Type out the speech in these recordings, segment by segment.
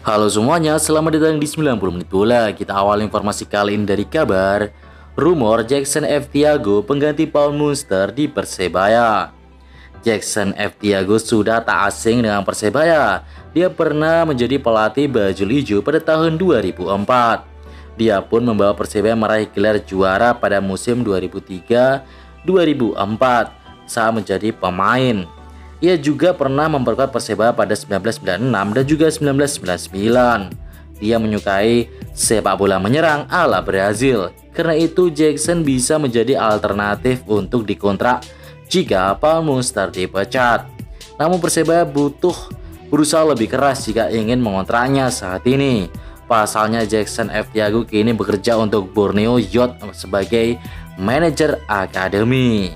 Halo semuanya, selamat datang di 90 menit bola. Kita awal informasi kali ini dari kabar rumor Jackson F. Thiago pengganti Paul Munster di Persebaya. Jackson F. Thiago sudah tak asing dengan Persebaya. Dia pernah menjadi pelatih bajul hijau pada tahun 2004. Dia pun membawa Persebaya meraih gelar juara pada musim 2003-2004 saat menjadi pemain. Ia juga pernah memperkuat Persebaya pada 1996 dan juga 1999. Dia menyukai sepak bola menyerang ala Brazil. Karena itu Jackson bisa menjadi alternatif untuk dikontrak jika Paul Munster dipecat. Namun Persebaya butuh berusaha lebih keras jika ingin mengontraknya saat ini. Pasalnya Jackson F. Thiago kini bekerja untuk Borneo Youth sebagai manajer akademi.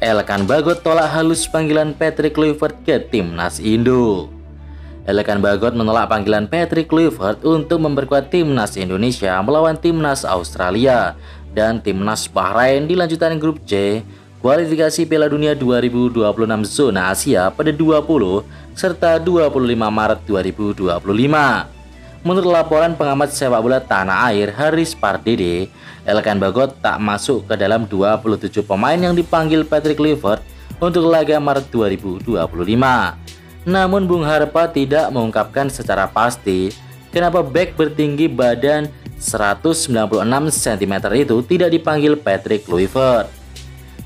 Elkan Bagot tolak halus panggilan Patrick Kluivert ke Timnas Indo. Elkan Bagot menolak panggilan Patrick Kluivert untuk memperkuat Timnas Indonesia melawan Timnas Australia dan Timnas Bahrain di lanjutan grup C kualifikasi Piala Dunia 2026 zona Asia pada 20 serta 25 Maret 2025. Menurut laporan pengamat sepak bola tanah air Haris Pardede, Elkan Bagot tak masuk ke dalam 27 pemain yang dipanggil Patrick Kluivert untuk laga Maret 2025. Namun Bung Harpa tidak mengungkapkan secara pasti kenapa bek bertinggi badan 196 cm itu tidak dipanggil Patrick Kluivert.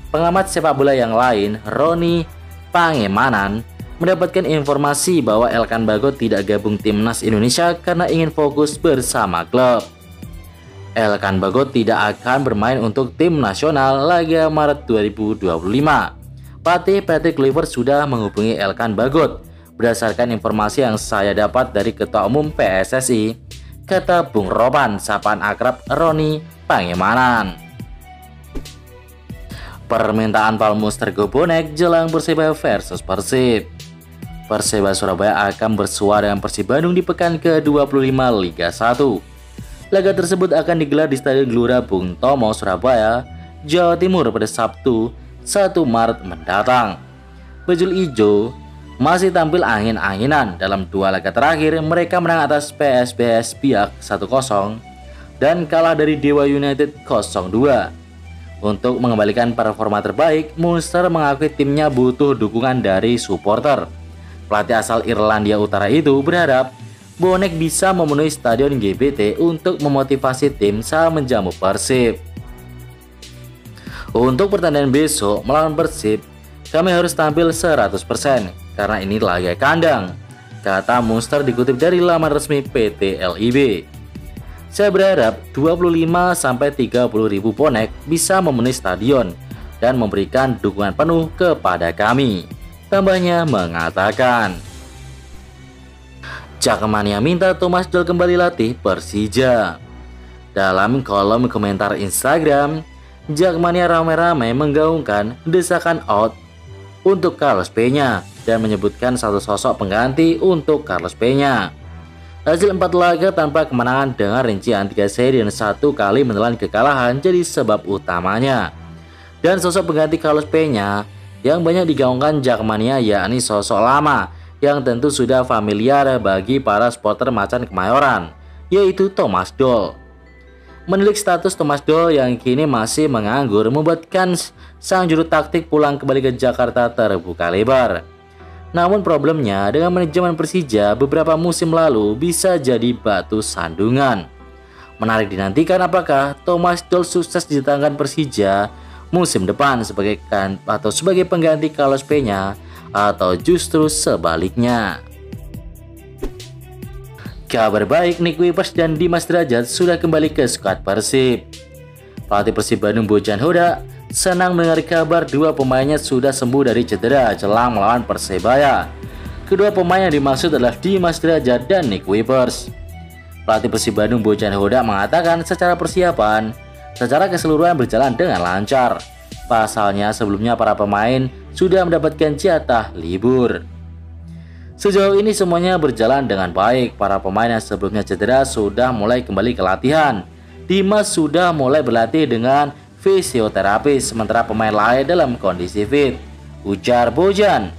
Pengamat sepak bola yang lain, Roni Pangemanan, mendapatkan informasi bahwa Elkan Bagot tidak gabung Timnas Indonesia karena ingin fokus bersama klub. Elkan Bagot tidak akan bermain untuk tim nasional laga Maret 2025. Pelatih Patrick Kluivert sudah menghubungi Elkan Bagot. Berdasarkan informasi yang saya dapat dari Ketua Umum PSSI, kata Bung Roban, sapaan akrab Roni Pangemanan. Permintaan Paul Munster ke bonek jelang Persebaya versus Persib. Persebaya Surabaya akan bersuara dengan Persib Bandung di pekan ke-25 Liga 1. Laga tersebut akan digelar di Stadion Gelora Bung Tomo, Surabaya, Jawa Timur pada Sabtu 1 Maret mendatang. Bajul Ijo masih tampil angin-anginan dalam dua laga terakhir. Mereka menang atas PSBS Biak 1-0 dan kalah dari Dewa United 0-2. Untuk mengembalikan performa terbaik, Munster mengakui timnya butuh dukungan dari supporter. Pelatih asal Irlandia Utara itu berharap bonek bisa memenuhi stadion GBT untuk memotivasi tim saat menjamu Persib. Untuk pertandingan besok melawan Persib, kami harus tampil 100% karena ini laga kandang, kata Munster dikutip dari laman resmi PT LIB. Saya berharap 25-30 ribu bonek bisa memenuhi stadion dan memberikan dukungan penuh kepada kami. Tambahnya mengatakan, Jakmania minta Thomas Doll kembali latih Persija. Dalam kolom komentar Instagram, Jakmania ramai-ramai menggaungkan desakan out untuk Carlos Peña dan menyebutkan satu sosok pengganti untuk Carlos Peña. Hasil 4 laga tanpa kemenangan dengan rincian 3 seri dan 1 kali menelan kekalahan jadi sebab utamanya. Dan sosok pengganti Carlos Peña yang banyak digaungkan Jakmania yakni sosok lama yang tentu sudah familiar bagi para supporter Macan Kemayoran, yaitu Thomas Doll. Menilik status Thomas Doll yang kini masih menganggur membuatkan sang juru taktik pulang kembali ke Jakarta terbuka lebar. Namun problemnya dengan manajemen Persija beberapa musim lalu bisa jadi batu sandungan. Menarik dinantikan apakah Thomas Doll sukses didatangkan Persija musim depan sebagai pengganti Carlos Peña atau justru sebaliknya. Kabar baik, Nick Wipers dan Dimas Derajat sudah kembali ke skuad Persib. Pelatih Persib Bandung Bojan Hoda senang mendengar kabar dua pemainnya sudah sembuh dari cedera jelang melawan Persebaya. Kedua pemain yang dimaksud adalah Dimas Derajat dan Nick Wipers. Pelatih Persib Bandung Bojan Hoda mengatakan secara keseluruhan berjalan dengan lancar. Pasalnya sebelumnya para pemain sudah mendapatkan jatah libur. Sejauh ini semuanya berjalan dengan baik. Para pemain yang sebelumnya cedera sudah mulai kembali ke latihan. Dimas sudah mulai berlatih dengan fisioterapis, sementara pemain lain dalam kondisi fit, ujar Bojan.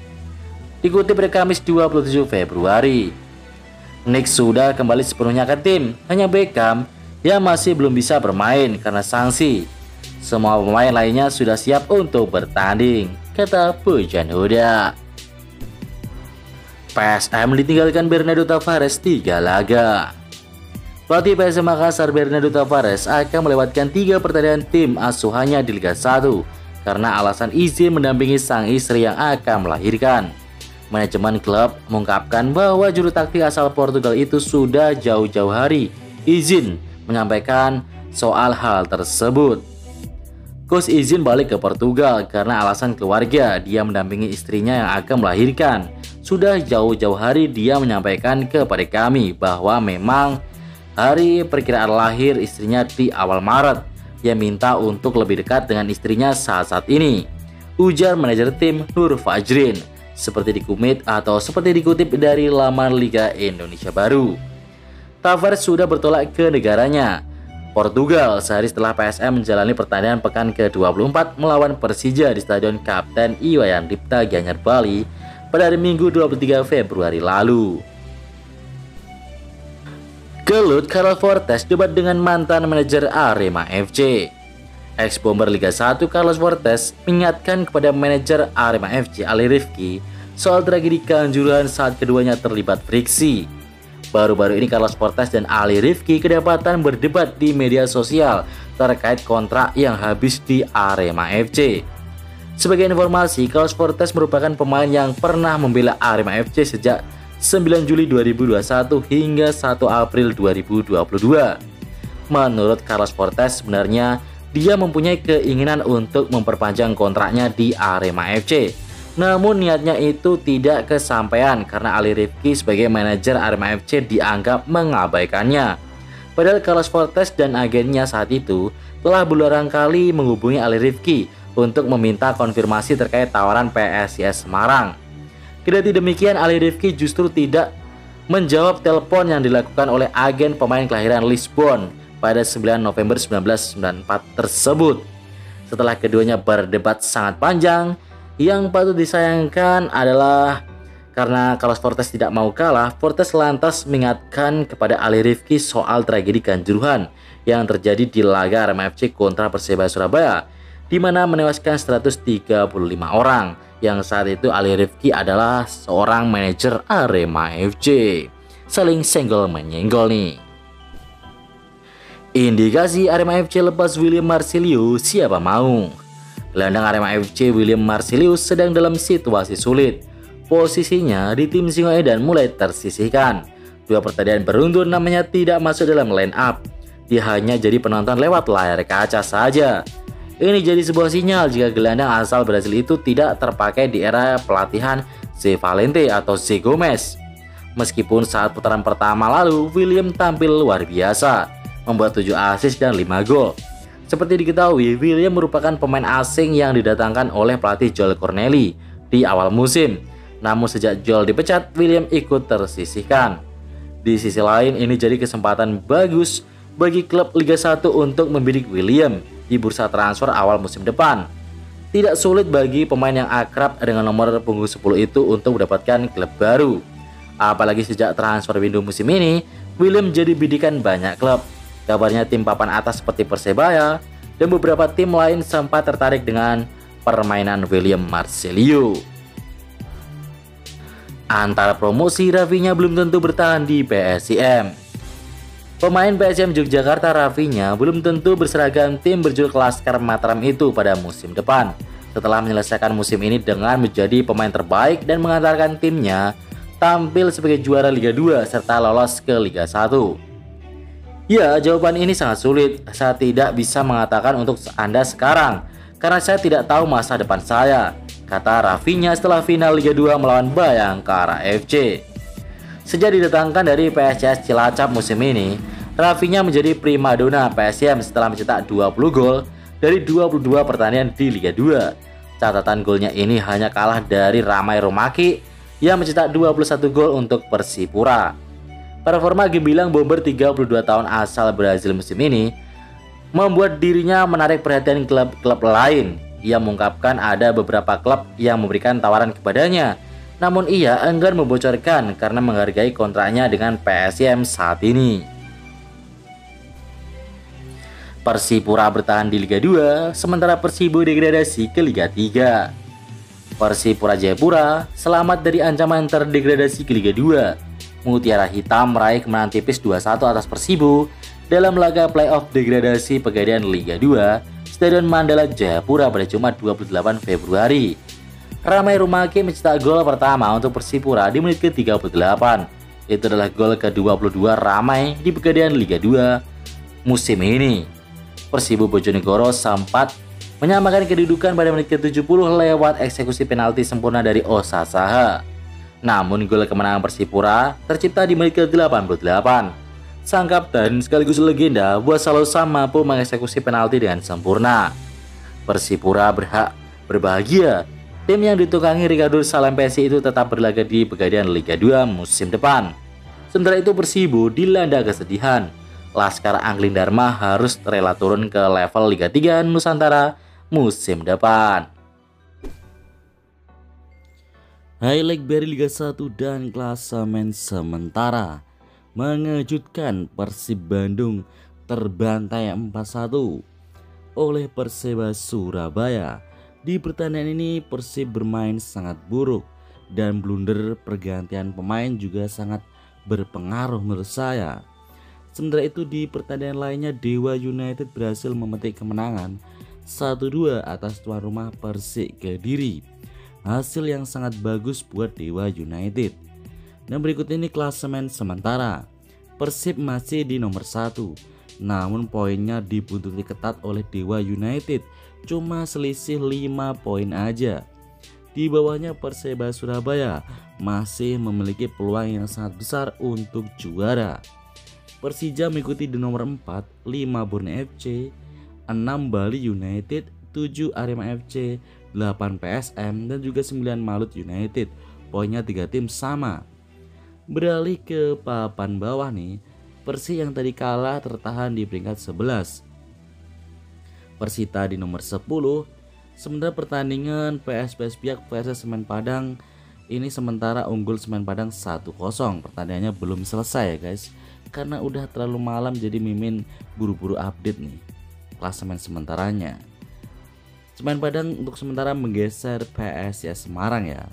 Dikutip dari Kamis 27 Februari. Nick sudah kembali sepenuhnya ke tim, hanya Beckham yang masih belum bisa bermain karena sanksi. Semua pemain lainnya sudah siap untuk bertanding, kata Pujan Huda. PSM ditinggalkan Bernardo Tavares 3 laga. Pelatih PSM Makassar Bernardo Tavares akan melewatkan 3 pertandingan tim asuhannya di Liga 1 karena alasan izin mendampingi sang istri yang akan melahirkan. Manajemen klub mengungkapkan bahwa juru taktik asal Portugal itu sudah jauh-jauh hari izin menyampaikan soal hal tersebut. Coach izin balik ke Portugal karena alasan keluarga, dia mendampingi istrinya yang akan melahirkan. Sudah jauh-jauh hari dia menyampaikan kepada kami bahwa memang hari perkiraan lahir istrinya di awal Maret. Dia minta untuk lebih dekat dengan istrinya saat ini, ujar manajer tim Nur Fajrin. Seperti dikutip dari laman Liga Indonesia Baru. Tavares sudah bertolak ke negaranya, Portugal, sehari setelah PSM menjalani pertandingan pekan ke-24 melawan Persija di Stadion Kapten Iwayan Dipta Gianyar Bali pada hari Minggu 23 Februari lalu. Gelut Carlos Fortes debat dengan mantan manajer Arema FC. Ex-bomber Liga 1 Carlos Fortes mengingatkan kepada manajer Arema FC Ali Rifki soal tragedi Kanjuruhan saat keduanya terlibat friksi. Baru-baru ini Carlos Fortes dan Ali Rifki kedapatan berdebat di media sosial terkait kontrak yang habis di Arema FC. Sebagai informasi, Carlos Fortes merupakan pemain yang pernah membela Arema FC sejak 9 Juli 2021 hingga 1 April 2022. Menurut Carlos Fortes, sebenarnya dia mempunyai keinginan untuk memperpanjang kontraknya di Arema FC. Namun niatnya itu tidak kesampaian karena Ali Rifki sebagai manajer Arema FC dianggap mengabaikannya. Padahal Carlos Fortes dan agennya saat itu telah berulang kali menghubungi Ali Rifki untuk meminta konfirmasi terkait tawaran PSIS Semarang. Kendati demikian, Ali Rifki justru tidak menjawab telepon yang dilakukan oleh agen pemain kelahiran Lisbon pada 9 November 1994 tersebut. Setelah keduanya berdebat sangat panjang, yang patut disayangkan adalah karena Carlos Fortes tidak mau kalah, Fortes lantas mengingatkan kepada Ali Rifki soal tragedi Kanjuruhan yang terjadi di laga Arema FC kontra Persebaya Surabaya, di mana menewaskan 135 orang, yang saat itu Ali Rifki adalah seorang manajer Arema FC. Saling senggol-menyenggol nih. Indikasi Arema FC lepas William Marcelius, siapa mau? Gelandang Arema FC William Marcelius sedang dalam situasi sulit. Posisinya di tim Singoedan mulai tersisihkan. 2 pertandingan beruntun namanya tidak masuk dalam line up. Dia hanya jadi penonton lewat layar kaca saja. Ini jadi sebuah sinyal jika gelandang asal Brasil itu tidak terpakai di era pelatihan Zé Valente atau Zé Gomes. Meskipun saat putaran pertama lalu William tampil luar biasa, membuat 7 assist dan 5 gol. Seperti diketahui, William merupakan pemain asing yang didatangkan oleh pelatih Joel Corneli di awal musim. Namun sejak Joel dipecat, William ikut tersisihkan. Di sisi lain, ini jadi kesempatan bagus bagi klub Liga 1 untuk membidik William di bursa transfer awal musim depan. Tidak sulit bagi pemain yang akrab dengan nomor punggung 10 itu untuk mendapatkan klub baru. Apalagi sejak transfer window musim ini, William jadi bidikan banyak klub. Kabarnya tim papan atas seperti Persebaya dan beberapa tim lain sempat tertarik dengan permainan William Marcelius. Antara promosi, Rafinya belum tentu bertahan di PSIM. Pemain PSM Yogyakarta Rafinya belum tentu berseragam tim berjuluk Laskar Mataram itu pada musim depan. Setelah menyelesaikan musim ini dengan menjadi pemain terbaik dan mengantarkan timnya tampil sebagai juara Liga 2 serta lolos ke Liga 1. Ya, jawaban ini sangat sulit. Saya tidak bisa mengatakan untuk Anda sekarang karena saya tidak tahu masa depan saya, kata Rafinya setelah final Liga 2 melawan Bayangkara FC. Sejak didatangkan dari PSIS Cilacap musim ini, Rafinya menjadi primadona PSM setelah mencetak 20 gol dari 22 pertandingan di Liga 2. Catatan golnya ini hanya kalah dari Ramai Romaki yang mencetak 21 gol untuk Persipura. Performa gemilang bomber 32 tahun asal Brazil musim ini membuat dirinya menarik perhatian klub-klub lain. Ia mengungkapkan ada beberapa klub yang memberikan tawaran kepadanya, Namun ia enggan membocorkan karena menghargai kontraknya dengan PSIM saat ini. Persipura bertahan di Liga 2, sementara Persibo degradasi ke Liga 3. Persipura Jayapura selamat dari ancaman terdegradasi ke Liga 2. Mutiara Hitam meraih kemenangan tipis 2-1 atas Persibo dalam laga playoff degradasi Pegadaian Liga 2 Stadion Mandala Jayapura pada Jumat 28 Februari. Ramai Rumaki mencetak gol pertama untuk Persipura di menit ke-38. Itu adalah gol ke-22 Ramai di Pegadaian Liga 2 musim ini. Persibo Bojonegoro sempat menyamakan kedudukan pada menit ke-70 lewat eksekusi penalti sempurna dari Osa Saha. Namun gol kemenangan Persipura tercipta di menit ke-88. Sang kapten sekaligus legenda Buasalosa mampu mengeksekusi penalti dengan sempurna. Persipura berhak berbahagia. Tim yang ditukangi Ricardo Salampesi itu tetap berlaga di Pegadaian Liga 2 musim depan. Sementara itu Persibo dilanda kesedihan. Laskar Angling Dharma harus rela turun ke level Liga 3 Nusantara musim depan. Highlight dari Liga 1 dan klasemen sementara. Mengejutkan, Persib Bandung terbantai 4-1 oleh Perseba Surabaya. Di pertandingan ini Persib bermain sangat buruk dan blunder pergantian pemain juga sangat berpengaruh menurut saya. Sementara itu di pertandingan lainnya Dewa United berhasil memetik kemenangan 1-2 atas tuan rumah Persik Kediri. Hasil yang sangat bagus buat Dewa United. Dan berikut ini klasemen sementara. Persib masih di nomor 1, namun poinnya dibuntuti ketat oleh Dewa United, cuma selisih 5 poin aja. Di bawahnya Perseba Surabaya masih memiliki peluang yang sangat besar untuk juara. Persija mengikuti di nomor 4, 5 Borneo FC, 6 Bali United, 7 Arema FC, 8 PSM, dan juga 9 Malut United. Poinnya 3 tim sama. Beralih ke papan bawah nih, Persik yang tadi kalah tertahan di peringkat 11. Persita di nomor 10. Sementara pertandingan PSPS Piak vs Semen Padang ini sementara unggul Semen Padang 1-0. Pertandingannya belum selesai ya guys, karena udah terlalu malam jadi Mimin buru-buru update nih klasemen sementaranya. Semen Padang untuk sementara menggeser PSIS Semarang ya.